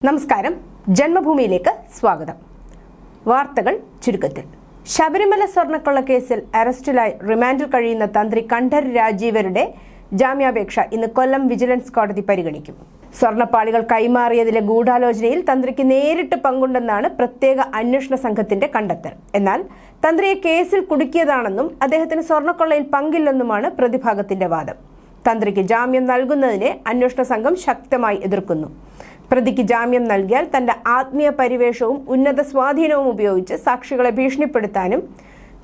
നമസ്കാരം, ജന്മഭൂമിയിലേക്ക് സ്വാഗതം. വാർത്തകൾ ചുരുക്കത്തിൽ. ശബരിമല സ്വർണ്ണക്കൊള്ള കേസിൽ അറസ്റ്റിലായി റിമാൻഡിൽ കഴിയുന്ന തന്ത്രി കണ്ഠര് രാജീവരുടെ ജാമ്യാപേക്ഷ ഇന്ന് കൊല്ലം വിജിലൻസ് കോടതി പരിഗണിക്കും. സ്വർണ്ണപ്പാളികൾ കൈമാറിയതിലെ ഗൂഢാലോചനയിൽ തന്ത്രിക്ക് നേരിട്ട് പങ്കുണ്ടെന്നാണ് പ്രത്യേക അന്വേഷണ സംഘത്തിന്റെ കണ്ടെത്തൽ. എന്നാൽ തന്ത്രിയെ കേസിൽ കുടുക്കിയതാണെന്നും അദ്ദേഹത്തിന് സ്വർണ്ണക്കൊള്ളയിൽ പങ്കില്ലെന്നുമാണ് പ്രതിഭാഗത്തിന്റെ വാദം. തന്ത്രിക്ക് ജാമ്യം നൽകുന്നതിനെ അന്വേഷണ സംഘം ശക്തമായി എതിർക്കുന്നു. പ്രതിക്ക് ജാമ്യം നൽകിയാൽ തന്റെ ആത്മീയ പരിവേഷവും ഉന്നത സ്വാധീനവും ഉപയോഗിച്ച് സാക്ഷികളെ ഭീഷണിപ്പെടുത്താനും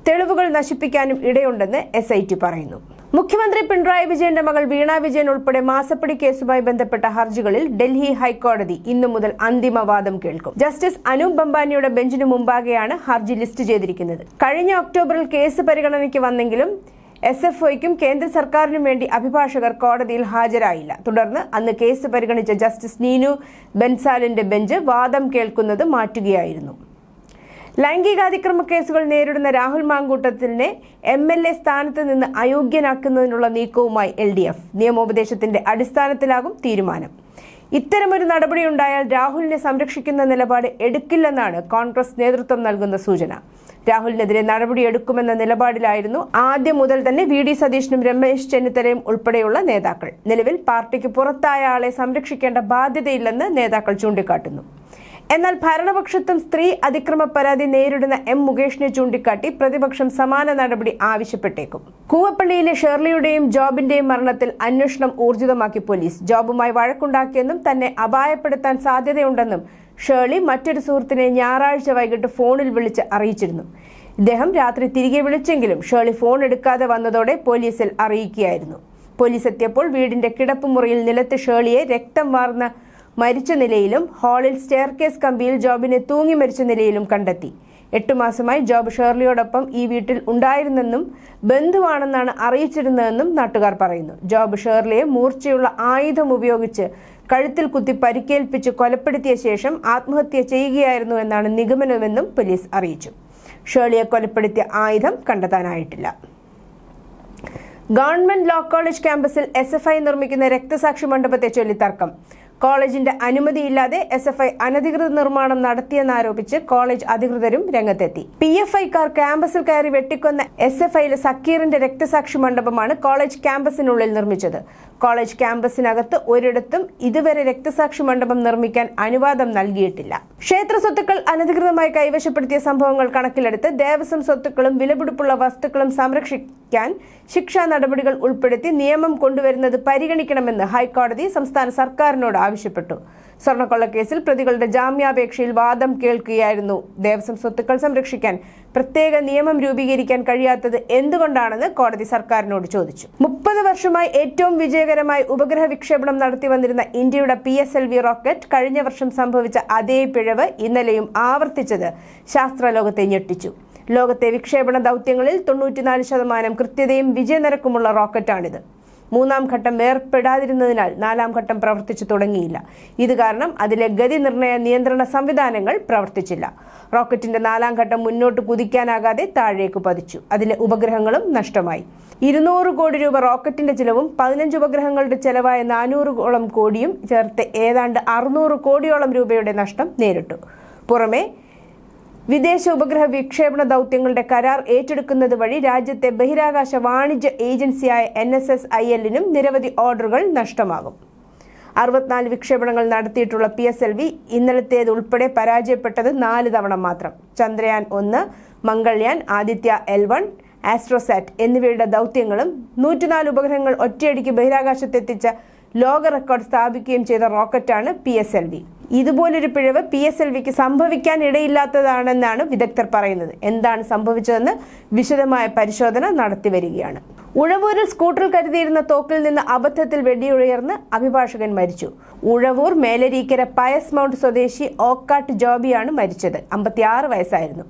തെളിവുകൾ നശിപ്പിക്കാനും ഇടയുണ്ടെന്ന് SIT പറയുന്നു. മുഖ്യമന്ത്രി പിണറായി വിജയന്റെ മകൾ വീണ വിജയൻ ഉൾപ്പെടെ മാസപ്പടി കേസുമായി ബന്ധപ്പെട്ട ഹർജികളിൽ ഡൽഹി ഹൈക്കോടതി ഇന്നു മുതൽ അന്തിമവാദം കേൾക്കും. ജസ്റ്റിസ് അനൂപ് ബംബാനിയുടെ ബെഞ്ചിന് മുമ്പാകെയാണ് ഹർജി ലിസ്റ്റ് ചെയ്തിരിക്കുന്നത്. കഴിഞ്ഞ ഒക്ടോബറിൽ കേസ് പരിഗണനയ്ക്ക് വന്നെങ്കിലും SFOയ്ക്കും കേന്ദ്ര സർക്കാരിനും വേണ്ടി അഭിഭാഷകർ കോടതിയിൽ ഹാജരായില്ല. തുടർന്ന് അന്ന് കേസ് പരിഗണിച്ച ജസ്റ്റിസ് നീനു ബെൻസാലിന്റെ ബെഞ്ച് വാദം കേൾക്കുന്നത് മാറ്റുകയായിരുന്നു. ലൈംഗികാതിക്രമ കേസുകൾ നേരിടുന്ന രാഹുൽ മാങ്കൂട്ടത്തിനെ MLA സ്ഥാനത്ത് നിന്ന് അയോഗ്യനാക്കുന്നതിനുള്ള നീക്കവുമായി LDF. നിയമോപദേശത്തിന്റെ അടിസ്ഥാനത്തിലാകും തീരുമാനം. ഇത്തരമൊരു നടപടിയുണ്ടായാൽ രാഹുലിനെ സംരക്ഷിക്കുന്ന നിലപാട് എടുക്കില്ലെന്നാണ് കോൺഗ്രസ് നേതൃത്വം നൽകുന്ന സൂചന. രാഹുലിനെതിരെ നടപടിയെടുക്കുമെന്ന നിലപാടിലായിരുന്നു ആദ്യം മുതൽ തന്നെ VD സതീശനും രമേശ് ചെന്നിത്തലയും ഉൾപ്പെടെയുള്ള നേതാക്കൾ. നിലവിൽ പാർട്ടിക്ക് പുറത്തായ ആളെ സംരക്ഷിക്കേണ്ട ബാധ്യതയില്ലെന്ന് നേതാക്കൾ ചൂണ്ടിക്കാട്ടുന്നു. എന്നാൽ ഭരണപക്ഷത്തും സ്ത്രീ അതിക്രമ പരാതി നേരിടുന്ന മുകേഷിനെ ചൂണ്ടിക്കാട്ടി പ്രതിപക്ഷം സമാന നടപടി ആവശ്യപ്പെട്ടേക്കും. കൂവപ്പള്ളിയിലെ ഷേർലിയുടെയും ജോബിന്റെയും മരണത്തിൽ അന്വേഷണം ഊർജിതമാക്കി പോലീസ്. ജോബുമായി വഴക്കുണ്ടാക്കിയെന്നും തന്നെ അപായപ്പെടുത്താൻ സാധ്യതയുണ്ടെന്നും ഷേർലി മറ്റൊരു സുഹൃത്തിനെ ഞായറാഴ്ച വൈകിട്ട് ഫോണിൽ വിളിച്ച് അറിയിച്ചിരുന്നു. ഇദ്ദേഹം രാത്രി തിരികെ വിളിച്ചെങ്കിലും ഷേർലി ഫോൺ എടുക്കാതെ വന്നതോടെ പോലീസിൽ അറിയിക്കുകയായിരുന്നു. പോലീസ് എത്തിയപ്പോൾ വീടിന്റെ കിടപ്പുമുറിയിൽ നിലത്ത് ഷേർലിയെ രക്തം വാർന്ന മരിച്ച നിലയിലും ഹാളിൽ സ്റ്റെയർകേസ് കമ്പിയിൽ ജോബിനെ തൂങ്ങി മരിച്ച നിലയിലും കണ്ടെത്തി. 8 മാസമായി ജോബ് ഷേർലിയോടൊപ്പം ഈ വീട്ടിൽ ഉണ്ടായിരുന്നെന്നും ബന്ധുവാണെന്നാണ് അറിയിച്ചിരുന്നതെന്നും നാട്ടുകാർ പറയുന്നു. ജോബ് ഷേർലിയെ മൂർച്ചയുള്ള ആയുധം ഉപയോഗിച്ച് കഴുത്തിൽ കുത്തി പരിക്കേൽപ്പിച്ച് കൊലപ്പെടുത്തിയ ശേഷം ആത്മഹത്യ ചെയ്യുകയായിരുന്നു എന്നാണ് നിഗമനമെന്നും പോലീസ് അറിയിച്ചു. ഷേർലിയെ കൊലപ്പെടുത്തിയ ആയുധം കണ്ടെത്താനായിട്ടില്ല. ഗവൺമെന്റ് ലോ കോളേജ് ക്യാമ്പസിൽ SFI നിർമ്മിക്കുന്ന രക്തസാക്ഷി മണ്ഡപത്തെ ചൊല്ലി തർക്കം. കോളേജിന്റെ അനുമതിയില്ലാതെ SFI അനധികൃത നിർമ്മാണം നടത്തിയെന്നാരോപിച്ച് കോളേജ് അധികൃതരും രംഗത്തെത്തി. PFIക്കാർ ക്യാമ്പസിൽ കയറി വെട്ടിക്കൊന്ന SFIയിലെ സക്കീറിന്റെ രക്തസാക്ഷി മണ്ഡപമാണ് കോളേജ് ക്യാമ്പസിനുള്ളിൽ നിർമ്മിച്ചത്. കോളേജ് ക്യാമ്പസിനകത്ത് ഒരിടത്തും ഇതുവരെ രക്തസാക്ഷി മണ്ഡപം നിർമ്മിക്കാൻ അനുവാദം നൽകിയിട്ടില്ല. ക്ഷേത്ര സ്വത്തുക്കൾ അനധികൃതമായി കൈവശപ്പെടുത്തിയ സംഭവങ്ങൾ കണക്കിലെടുത്ത് ദേവസ്വം സ്വത്തുക്കളും വിലപിടിപ്പുള്ള വസ്തുക്കളും സംരക്ഷിക്കാൻ ശിക്ഷാ നടപടികൾ ഉൾപ്പെടുത്തി നിയമം കൊണ്ടുവരുന്നത് പരിഗണിക്കണമെന്ന് ഹൈക്കോടതി സംസ്ഥാന സർക്കാരിനോട് ആവശ്യപ്പെട്ടു. സ്വർണ്ണക്കൊള്ളക്കേസിൽ പ്രതികളുടെ ജാമ്യാപേക്ഷയിൽ വാദം കേൾക്കുകയായിരുന്നു. ദേവസ്വം സ്വത്തുക്കൾ സംരക്ഷിക്കാൻ പ്രത്യേക നിയമം രൂപീകരിക്കാൻ കഴിയാത്തത് എന്തുകൊണ്ടാണെന്ന് കോടതി സർക്കാരിനോട് ചോദിച്ചു. 30 വർഷമായി ഏറ്റവും വിജയകരമായി ഉപഗ്രഹ വിക്ഷേപണം നടത്തി വന്നിരുന്ന ഇന്ത്യയുടെ PSLV റോക്കറ്റ് കഴിഞ്ഞ വർഷം സംഭവിച്ച അതേ പിഴവ് ഇന്നലെയും ആവർത്തിച്ചത് ശാസ്ത്രലോകത്തെ ഞെട്ടിച്ചു. ലോകത്തെ വിക്ഷേപണ ദൗത്യങ്ങളിൽ 94% കൃത്യതയും വിജയനിരക്കുമുള്ള റോക്കറ്റാണിത്. 3ാം ഘട്ടം ഏർപ്പെടാതിരുന്നതിനാൽ 4ാം ഘട്ടം പ്രവർത്തിച്ചു തുടങ്ങിയില്ല. ഇത് കാരണം അതിലെ ഗതി നിർണയ നിയന്ത്രണ സംവിധാനങ്ങൾ പ്രവർത്തിച്ചില്ല. റോക്കറ്റിന്റെ 4ാം ഘട്ടം മുന്നോട്ട് കുതിക്കാനാകാതെ താഴേക്ക് പതിച്ചു. അതിലെ ഉപഗ്രഹങ്ങളും നഷ്ടമായി. 200 കോടി രൂപ റോക്കറ്റിന്റെ ചിലവും 15 ഉപഗ്രഹങ്ങളുടെ ചെലവായ 400ഓളം കോടിയും ചേർത്ത് ഏതാണ്ട് 600 കോടിയോളം രൂപയുടെ നഷ്ടം നേരിട്ടു. പുറമെ വിദേശ ഉപഗ്രഹ വിക്ഷേപണ ദൗത്യങ്ങളുടെ കരാർ ഏറ്റെടുക്കുന്നത് വഴി രാജ്യത്തെ ബഹിരാകാശ വാണിജ്യ ഏജൻസിയായ NSSIL-നും നിരവധി ഓർഡറുകൾ നഷ്ടമാകും. 64 വിക്ഷേപണങ്ങൾ നടത്തിയിട്ടുള്ള PSLV ഇന്നലത്തേത് ഉൾപ്പെടെ പരാജയപ്പെട്ടത് 4 തവണ മാത്രം. ചന്ദ്രയാൻ 1, മംഗൾയാൻ, ആദിത്യ L1, ആസ്ട്രോസാറ്റ് എന്നിവയുടെ ദൗത്യങ്ങളും 104 ഉപഗ്രഹങ്ങൾ ഒറ്റയടിക്ക് ബഹിരാകാശത്തെത്തിച്ച ലോക റെക്കോർഡ് സ്ഥാപിക്കുകയും ചെയ്ത റോക്കറ്റാണ് PSLV. ഇതുപോലൊരു പിഴവ് PSLVക്ക് സംഭവിക്കാൻ ഇടയില്ലാത്തതാണെന്നാണ് വിദഗ്ധർ പറയുന്നത്. എന്താണ് സംഭവിച്ചതെന്ന് വിശദമായ പരിശോധന നടത്തി വരികയാണ്. ഉഴവൂരിൽ സ്കൂട്ടറിൽ കരുതിയിരുന്ന തോക്കിൽ നിന്ന് അബദ്ധത്തിൽ വെടിയുയർന്ന് അഭിഭാഷകൻ മരിച്ചു. ഉഴവൂർ മേലരീക്കര പയസ് മൗണ്ട് സ്വദേശി ഓക്കാട്ട് ജോബിയാണ് മരിച്ചത്. 56 വയസ്സായിരുന്നു.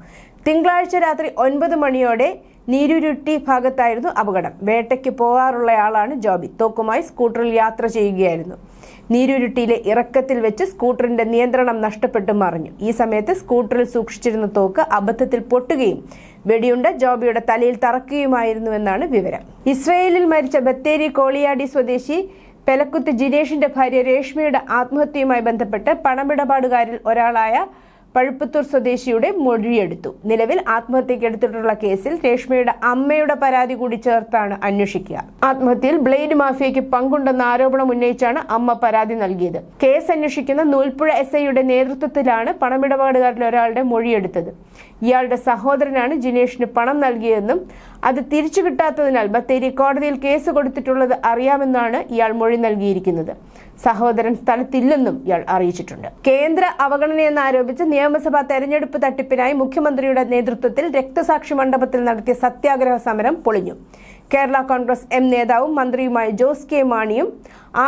തിങ്കളാഴ്ച രാത്രി 9 മണിയോടെ നീരുരുട്ടി ഭാഗത്തായിരുന്നു അപകടം. വേട്ടയ്ക്ക് പോകാറുള്ളയാളാണ് ജോബി. തോക്കുമായി സ്കൂട്ടറിൽ യാത്ര ചെയ്യുകയായിരുന്നു. നീരുരുട്ടിയിലെ ഇറക്കത്തിൽ വെച്ച് സ്കൂട്ടറിന്റെ നിയന്ത്രണം നഷ്ടപ്പെട്ടു മറിഞ്ഞു. ഈ സമയത്ത് സ്കൂട്ടറിൽ സൂക്ഷിച്ചിരുന്ന തോക്ക് അബദ്ധത്തിൽ പൊട്ടുകയും വെടിയുണ്ട ജോബിയുടെ തലയിൽ തറക്കുകയുമായിരുന്നുവെന്നാണ് വിവരം. ഇസ്രയേലിൽ മരിച്ച ബത്തേരി കോളിയാടി സ്വദേശി പെലക്കുത്ത് ജിനേഷിന്റെ ഭാര്യ രേഷ്മയുടെ ആത്മഹത്യയുമായി ബന്ധപ്പെട്ട് പണമിടപാടുകാരിൽ ഒരാളായ പഴുപ്പത്തൂർ സ്വദേശിയുടെ മൊഴിയെടുത്തു. നിലവിൽ ആത്മഹത്യക്കെടുത്തിട്ടുള്ള കേസിൽ രേഷ്മയുടെ അമ്മയുടെ പരാതി കൂടി ചേർത്താണ് അന്വേഷിക്കുക. ആത്മഹത്യയിൽ ബ്ലേഡ് മാഫിയയ്ക്ക് പങ്കുണ്ടെന്ന ആരോപണം ഉന്നയിച്ചാണ് അമ്മ പരാതി നൽകിയത്. കേസ് അന്വേഷിക്കുന്ന നൂൽപ്പുഴ SIയുടെ നേതൃത്വത്തിലാണ് പണമിടപാടുകാരിൽ ഒരാളുടെ മൊഴിയെടുത്തത്. ഇയാളുടെ സഹോദരനാണ് ജിനേഷിന് പണം നൽകിയതെന്നും അത് തിരിച്ചു കിട്ടാത്തതിനാൽ ബത്തേരി കോടതിയിൽ കേസ് കൊടുത്തിട്ടുള്ളത് അറിയാമെന്നാണ് ഇയാൾ മൊഴി നൽകിയിരിക്കുന്നത്. സഹോദരൻ സ്ഥലത്തില്ലെന്നും ഇയാൾ അറിയിച്ചിട്ടുണ്ട്. കേന്ദ്ര അവഗണനയെന്നാരോപിച്ച് നിയമസഭാ തെരഞ്ഞെടുപ്പ് തട്ടിപ്പിനായി മുഖ്യമന്ത്രിയുടെ നേതൃത്വത്തിൽ രക്തസാക്ഷി മണ്ഡപത്തിൽ നടത്തിയ സത്യാഗ്രഹ സമരം പൊളിഞ്ഞു. കേരള കോൺഗ്രസ് M നേതാവും മന്ത്രിയുമായ ജോസ് കെ മാണിയും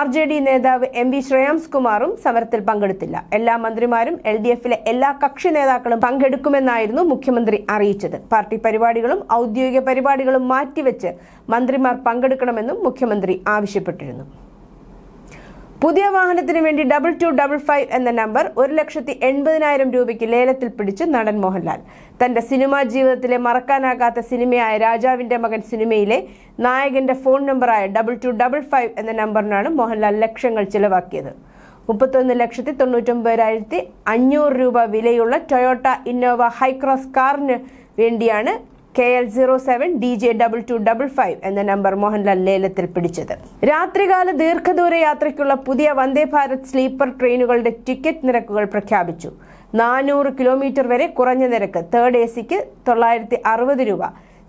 RJD നേതാവ് MV ശ്രേയാംസ് കുമാറും സമരത്തിൽ പങ്കെടുത്തില്ല. എല്ലാ മന്ത്രിമാരും LDFലെ എല്ലാ കക്ഷി നേതാക്കളും പങ്കെടുക്കുമെന്നായിരുന്നു മുഖ്യമന്ത്രി അറിയിച്ചത്. പാർട്ടി പരിപാടികളും ഔദ്യോഗിക പരിപാടികളും മാറ്റിവെച്ച് മന്ത്രിമാർ പങ്കെടുക്കണമെന്നും മുഖ്യമന്ത്രി ആവശ്യപ്പെട്ടിരുന്നു. പുതിയ വാഹനത്തിന് വേണ്ടി 2255 എന്ന നമ്പർ 1,80,000 രൂപയ്ക്ക് ലേലത്തിൽ പിടിച്ച് നടൻ മോഹൻലാൽ. തന്റെ സിനിമാ ജീവിതത്തിലെ മറക്കാനാകാത്ത സിനിമയായ രാജാവിന്റെ മകൻ സിനിമയിലെ നായകന്റെ ഫോൺ നമ്പറായ 2255 എന്ന നമ്പറിനാണ് മോഹൻലാൽ ലക്ഷങ്ങൾ ചിലവാക്കിയത്. 31,99,500 രൂപ വിലയുള്ള ടൊയോട്ട ഇന്നോവ ഹൈക്രോസ് കാറിന് വേണ്ടിയാണ് KL07 DJ 2255 എന്ന നമ്പർ മോഹൻലാൽ ലേലത്തിൽ പിടിച്ചത്. രാത്രികാല ദീർഘദൂര യാത്രയ്ക്കുള്ള പുതിയ വന്ദേ ഭാരത് സ്ലീപ്പർ ട്രെയിനുകളുടെ ടിക്കറ്റ് നിരക്കുകൾ പ്രഖ്യാപിച്ചു. 400 കിലോമീറ്റർ വരെ കുറഞ്ഞ നിരക്ക്. തേർഡ് ACക്ക് 960 രൂപ,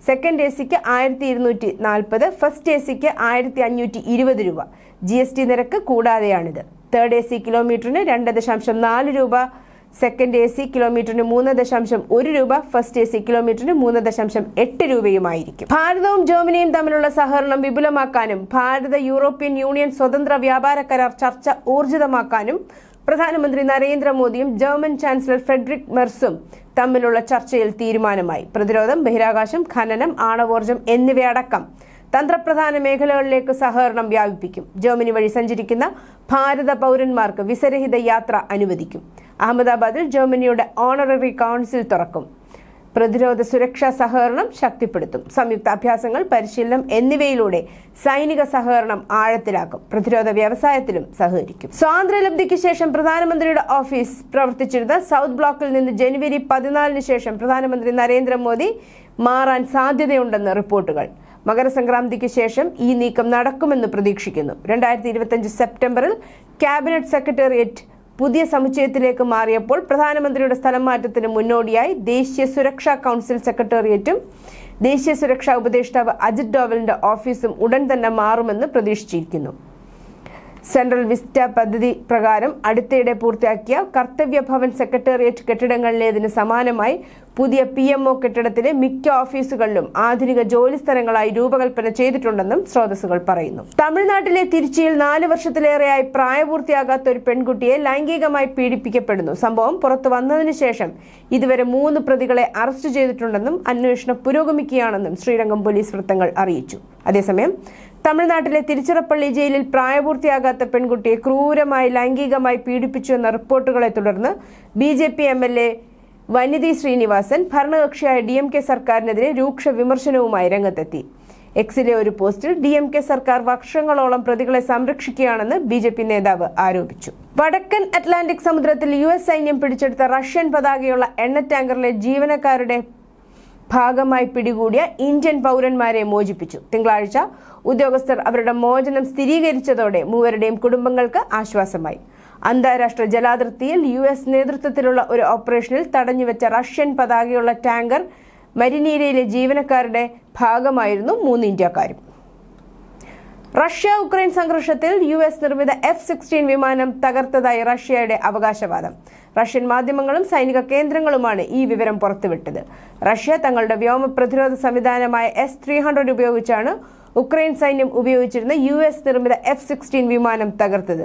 സെക്കൻഡ് ACക്ക് 1240, ഫസ്റ്റ് ACക്ക് 1520 രൂപ. GST നിരക്ക് കൂടാതെയാണിത്. തേർഡ് AC കിലോമീറ്ററിന് 2.4 രൂപ, സെക്കൻഡ് AC കിലോമീറ്ററിന് 3.1 രൂപ, ഫസ്റ്റ് AC കിലോമീറ്ററിന് 3.8 രൂപയുമായിരിക്കും. ഭാരതവും ജർമ്മനിയും തമ്മിലുള്ള സഹകരണം വിപുലമാക്കാനും ഭാരത യൂറോപ്യൻ യൂണിയൻ സ്വതന്ത്ര വ്യാപാര കരാർ ചർച്ച ഊർജിതമാക്കാനും പ്രധാനമന്ത്രി നരേന്ദ്രമോദിയും ജർമ്മൻ ചാൻസലർ ഫ്രെഡറിക് മെർസും തമ്മിലുള്ള ചർച്ചയിൽ തീരുമാനമായി. പ്രതിരോധം, ബഹിരാകാശം, ഖനനം, ആണവോർജം എന്നിവയടക്കം തന്ത്രപ്രധാന മേഖലകളിലേക്ക് സഹകരണം വ്യാപിപ്പിക്കും. ജർമ്മനി വഴി സഞ്ചരിക്കുന്ന ഭാരത പൗരന്മാർക്ക് വിസരഹിത യാത്ര അനുവദിക്കും. അഹമ്മദാബാദിൽ ജർമ്മനിയുടെ ഓണററി കൗൺസിൽ തുറക്കും. പ്രതിരോധ സുരക്ഷാ സഹകരണം ശക്തിപ്പെടുത്തും. സംയുക്ത അഭ്യാസങ്ങൾ, പരിശീലനം എന്നിവയിലൂടെ സൈനിക സഹകരണം ആഴത്തിലാക്കും. പ്രതിരോധ വ്യവസായത്തിലും സഹകരിക്കും. സ്വാതന്ത്ര്യലബ്ധിക്ക് ശേഷം പ്രധാനമന്ത്രിയുടെ ഓഫീസ് പ്രവർത്തിച്ചിരുന്ന സൗത്ത് ബ്ലോക്കിൽ നിന്ന് ജനുവരി 14 ശേഷം പ്രധാനമന്ത്രി നരേന്ദ്രമോദി മാറാൻ സാധ്യതയുണ്ടെന്ന് റിപ്പോർട്ടുകൾ. മകരസംക്രാന്തിക്ക് ശേഷം ഈ നീക്കം നടക്കുമെന്ന് പ്രതീക്ഷിക്കുന്നു. 2025 സെപ്റ്റംബറിൽ ക്യാബിനറ്റ് സെക്രട്ടേറിയറ്റ് പുതിയ സമുച്ചയത്തിലേക്ക് മാറിയപ്പോൾ പ്രധാനമന്ത്രിയുടെ സ്ഥലം മാറ്റത്തിന് മുന്നോടിയായി ദേശീയ സുരക്ഷാ കൗൺസിൽ സെക്രട്ടേറിയറ്റും ദേശീയ സുരക്ഷാ ഉപദേഷ്ടാവ് അജിത് ഡോവലിന്റെ ഓഫീസും ഉടൻ തന്നെ മാറുമെന്ന് പ്രതീക്ഷിച്ചിരിക്കുന്നു. സെൻട്രൽ വിസ്റ്റ പദ്ധതി പ്രകാരം അടുത്തിടെ പൂർത്തിയാക്കിയ കർത്തവ്യ ഭവൻ സെക്രട്ടേറിയറ്റ് കെട്ടിടങ്ങളിലേതിന് സമാനമായി പുതിയ PMO കെട്ടിടത്തിലെ മിക്ക ഓഫീസുകളിലും ആധുനിക ജോലി സ്ഥലങ്ങളായി രൂപകൽപ്പന ചെയ്തിട്ടുണ്ടെന്നും സ്രോതസ്സുകൾ പറയുന്നു. തമിഴ്നാട്ടിലെ തിരുച്ചിയിൽ 4 വർഷത്തിലേറെയായി പ്രായപൂർത്തിയാകാത്ത ഒരു പെൺകുട്ടിയെ ലൈംഗികമായി പീഡിപ്പിക്കപ്പെടുന്നു. സംഭവം പുറത്തു വന്നതിനു ശേഷം ഇതുവരെ 3 പ്രതികളെ അറസ്റ്റ് ചെയ്തിട്ടുണ്ടെന്നും അന്വേഷണം പുരോഗമിക്കുകയാണെന്നും ശ്രീരംഗം പോലീസ് വൃത്തങ്ങൾ അറിയിച്ചു. അതേസമയം തമിഴ്നാട്ടിലെ തിരുച്ചിറപ്പള്ളി ജയിലിൽ പ്രായപൂർത്തിയാകാത്ത പെൺകുട്ടിയെ ക്രൂരമായി ലൈംഗികമായി പീഡിപ്പിച്ചു എന്ന റിപ്പോർട്ടുകളെ തുടർന്ന് BJP MLA വനിതി ശ്രീനിവാസൻ ഭരണകക്ഷിയായ DMK സർക്കാരിനെതിരെ രൂക്ഷ വിമർശനവുമായി രംഗത്തെത്തി. എക്സിലെ ഒരു പോസ്റ്റിൽ DMK സർക്കാർ വർഷങ്ങളോളം പ്രതികളെ സംരക്ഷിക്കുകയാണെന്ന് BJP നേതാവ് ആരോപിച്ചു. വടക്കൻ അറ്റ്ലാന്റിക് സമുദ്രത്തിൽ US സൈന്യം പിടിച്ചെടുത്ത റഷ്യൻ പതാകയുള്ള എണ്ണ ടാങ്കറിലെ ജീവനക്കാരുടെ ഭാഗമായി പിടികൂടിയ ഇന്ത്യൻ പൗരന്മാരെ മോചിപ്പിച്ചു. തിങ്കളാഴ്ച ഉദ്യോഗസ്ഥർ അവരുടെ മോചനം സ്ഥിരീകരിച്ചതോടെ മൂവരുടെയും കുടുംബങ്ങൾക്ക് ആശ്വാസമായി. അന്താരാഷ്ട്ര ജലാതിർത്തിയിൽ US നേതൃത്വത്തിലുള്ള ഒരു ഓപ്പറേഷനിൽ തടഞ്ഞുവെച്ച റഷ്യൻ പതാകയുള്ള ടാങ്കർ മരിനീരയിലെ ജീവനക്കാരുടെ ഭാഗമായിരുന്നു 3 ഇന്ത്യക്കാരും. റഷ്യ ഉക്രൈൻ സംഘർഷത്തിൽ US നിർമ്മിത F-16 വിമാനം തകർത്തതായി റഷ്യയുടെ അവകാശവാദം. റഷ്യൻ മാധ്യമങ്ങളും സൈനിക കേന്ദ്രങ്ങളുമാണ് ഈ വിവരം പുറത്തുവിട്ടത്. റഷ്യ തങ്ങളുടെ വ്യോമ പ്രതിരോധ സംവിധാനമായ S-300 ഉപയോഗിച്ചാണ് ഉക്രൈൻ സൈന്യം ഉപയോഗിച്ചിരുന്ന US നിർമ്മിത F-16 വിമാനം തകർത്തത്.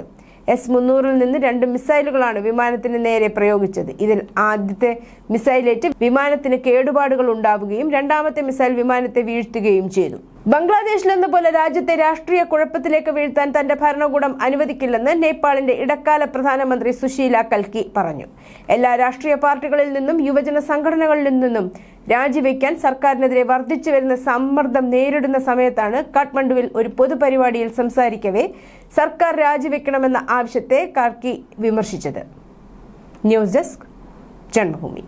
S-300 നിന്ന് 2 മിസൈലുകളാണ് വിമാനത്തിന് നേരെ പ്രയോഗിച്ചത്. ഇതിൽ ആദ്യത്തെ മിസൈലേറ്റ് വിമാനത്തിന് കേടുപാടുകൾ ഉണ്ടാവുകയും രണ്ടാമത്തെ മിസൈൽ വിമാനത്തെ വീഴ്ത്തുകയും ചെയ്തു. ബംഗ്ലാദേശിലെന്ന പോലെ രാജ്യത്തെ രാഷ്ട്രീയ കുഴപ്പത്തിലേക്ക് വീഴ്ത്താൻ തന്റെ ഭരണകൂടം അനുവദിക്കില്ലെന്ന് നേപ്പാളിന്റെ ഇടക്കാല പ്രധാനമന്ത്രി സുശീല കൽക്കി പറഞ്ഞു. എല്ലാ രാഷ്ട്രീയ പാർട്ടികളിൽ നിന്നും യുവജന സംഘടനകളിൽ നിന്നും രാജിവെക്കാൻ സർക്കാരിനെതിരെ വർദ്ധിച്ചു വരുന്ന സമ്മർദ്ദം നേരിടുന്ന സമയത്താണ് കാഠ്മണ്ഡുവിൽ ഒരു പൊതുപരിപാടിയിൽ സംസാരിക്കവേ സർക്കാർ രാജിവെക്കണമെന്ന ആവശ്യത്തെ കൽക്കി വിമർശിച്ചത്. News desk Janmabhumi.